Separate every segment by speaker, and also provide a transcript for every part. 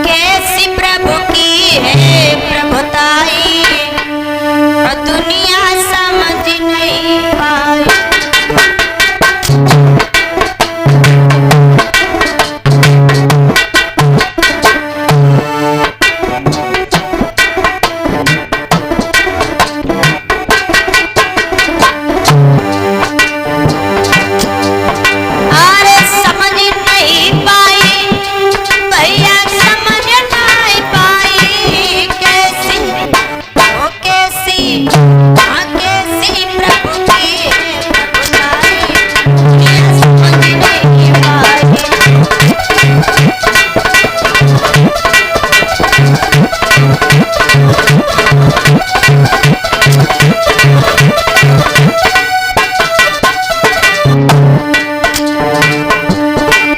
Speaker 1: कैसी प्रभु की है प्रभुताई, दुनिया समझ नहीं पाई।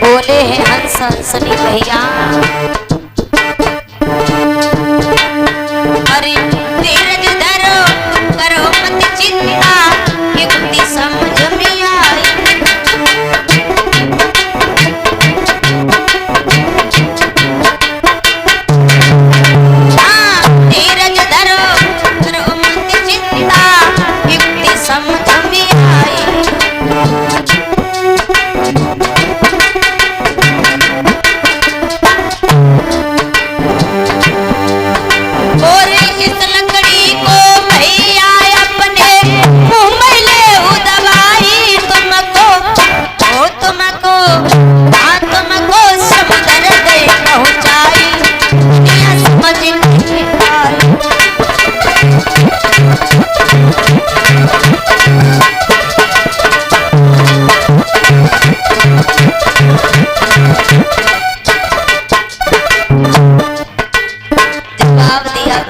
Speaker 1: बोले हैं हंस हंसनी भैया, अरे धीरज धरो करो मत चिंता, युक्ति समझ में आई। धीरज धरो करो मत चिंता, युक्ति समझ में आई।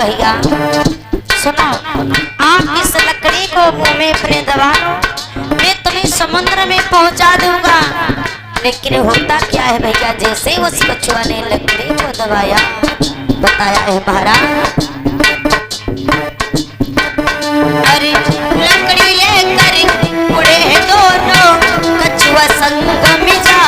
Speaker 1: भैया सुनो, आप इस लकड़ी को मुंह में अपने दबा लो, मैं तुम्हें समुद्र में पहुंचा दूंगा। लेकिन होता क्या है भैया, जैसे उस कछुआ ने लकड़ी को दबाया, बताया है महाराज, अरे लकड़ी लेकर उड़े हैं दोनों, कछुआ संग में जा।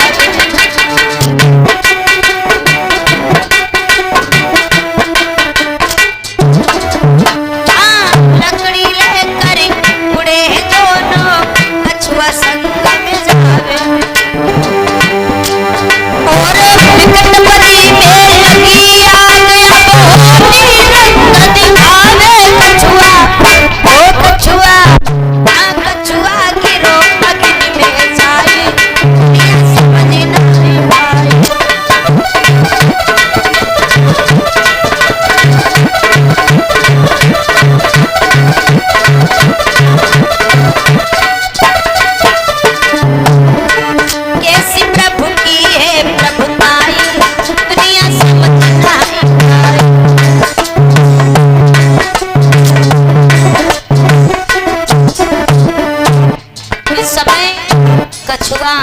Speaker 1: कछुआ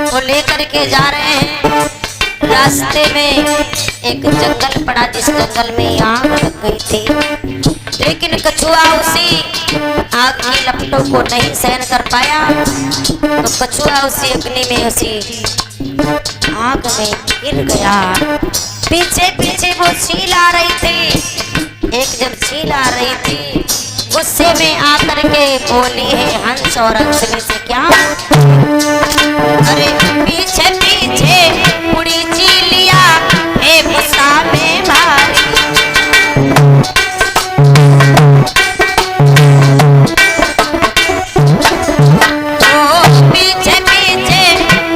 Speaker 1: को लेकर के जा रहे हैं, रास्ते में एक जंगल पड़ा, जिस जंगल में आग लग गई थी। लेकिन कछुआ उसी आग की लपटों को नहीं सहन कर पाया, तो कछुआ उसी अग्नि में, उसी आग में गिर गया। पीछे पीछे वो चील आ रही थी, एक जब चील आ रही थी, गुस्से में आकर के बोली है हंस और हंसनी से क्या, अरे पीछे पीछे उड़ी चीलिया है गुस्सा में भारी। पीछे पीछे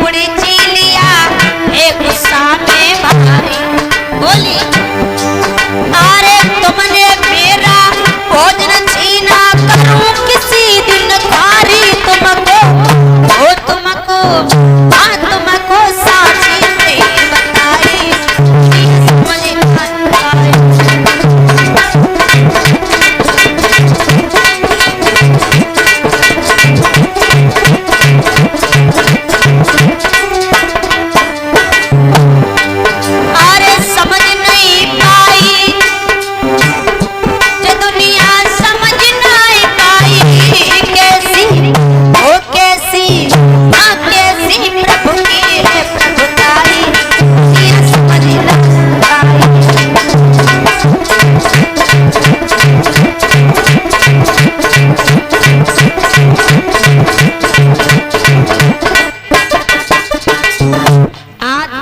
Speaker 1: उड़ी चीलिया है गुस्सा में भारी। बोली अरे तुमने मेरा भोजन छीना, करूं किसी दिन खारी तुमको, ओ तुमको, हाँ तुमको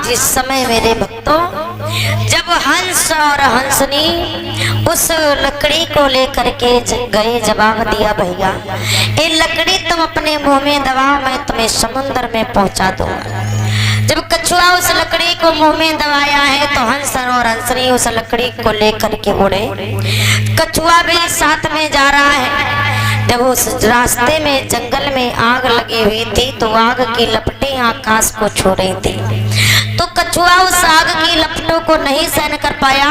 Speaker 1: जिस समय मेरे भक्तों जब हंस और हंसनी उस लकड़ी को लेकर के गए, जवाब दिया भैया ये लकड़ी तुम अपने मुंह में दबाओ, मैं तुम्हें समुद्र में पहुंचा दूंगा। जब कछुआ उस लकड़ी को मुंह में दबाया है तो हंस और हंसनी उस लकड़ी को लेकर के उड़े। कछुआ भी साथ में जा रहा है। जब उस रास्ते में जंगल में आग लगी हुई थी तो आग की लपटें आकाश को छू रही थी, तो कछुआ उस आग की लपटों को नहीं सहन कर पाया,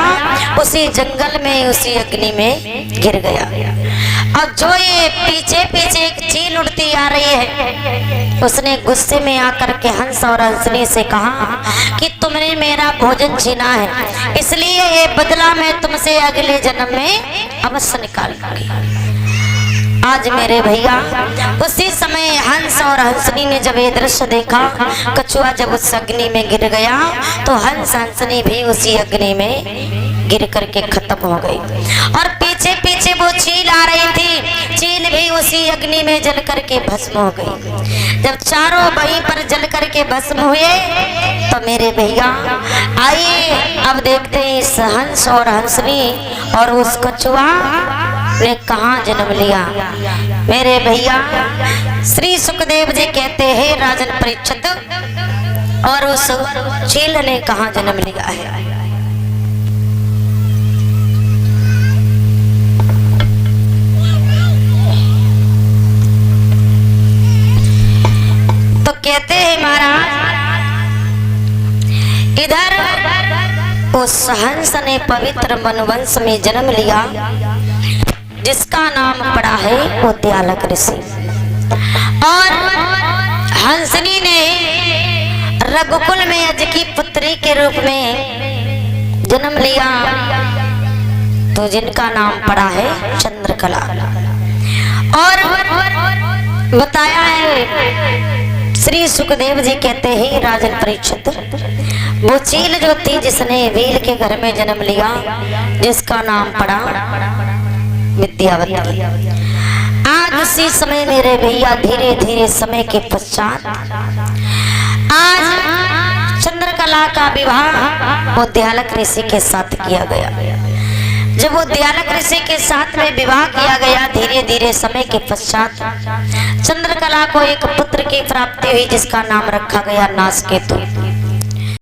Speaker 1: उसी जंगल में उसी अग्नि में गिर गया। और जो ये पीछे पीछे एक चील उड़ती आ रही है, उसने गुस्से में आकर के हंस और हंसनी से कहा कि तुमने मेरा भोजन छीना है, इसलिए ये बदला मैं तुमसे अगले जन्म में अवश्य निकालूंगी। आज मेरे भैया उसी समय हंस और हंसनी ने जब ये दृश्य देखा, कछुआ जब उस अग्नि में गिर गया तो हंस हंसनी भी उसी अग्नि में गिर करके खत्म हो गई। और पीछे पीछे वो चील आ रही थी, चील भी उसी अग्नि में जल करके भस्म हो गई। जब चारों वहीं पर जल करके भस्म हुए तो मेरे भैया आइए अब देखते हैं इस हंस और हंसनी और उस कछुआ ने कहाँ जन्म लिया। मेरे भैया श्री सुखदेव जी कहते हैं राजन परीक्षित और उस चील ने कहाँ जन्म लिया है। तो कहते हैं महाराज इधर उस हंस ने पवित्र वनवंश में जन्म लिया जिसका नाम पड़ा है उद्यालक ऋषि, और हंसनी ने रघुकुल में अज की पुत्री के रूप में जन्म लिया, तो जिनका नाम पड़ा है चंद्रकला। और बताया है श्री सुखदेव जी कहते हैं राजन परीक्षित वो चील जो थी जिसने वील के घर में जन्म लिया जिसका नाम पड़ा विद्यावती। आज उसी समय मेरे भैया धीरे धीरे समय के पश्चात आज चंद्रकला का विवाह उद्यालक ऋषि के साथ किया गया। जब उद्यालक ऋषि के साथ में विवाह किया गया धीरे धीरे समय के पश्चात चंद्रकला को एक पुत्र की प्राप्ति हुई जिसका नाम रखा गया नासकेतु।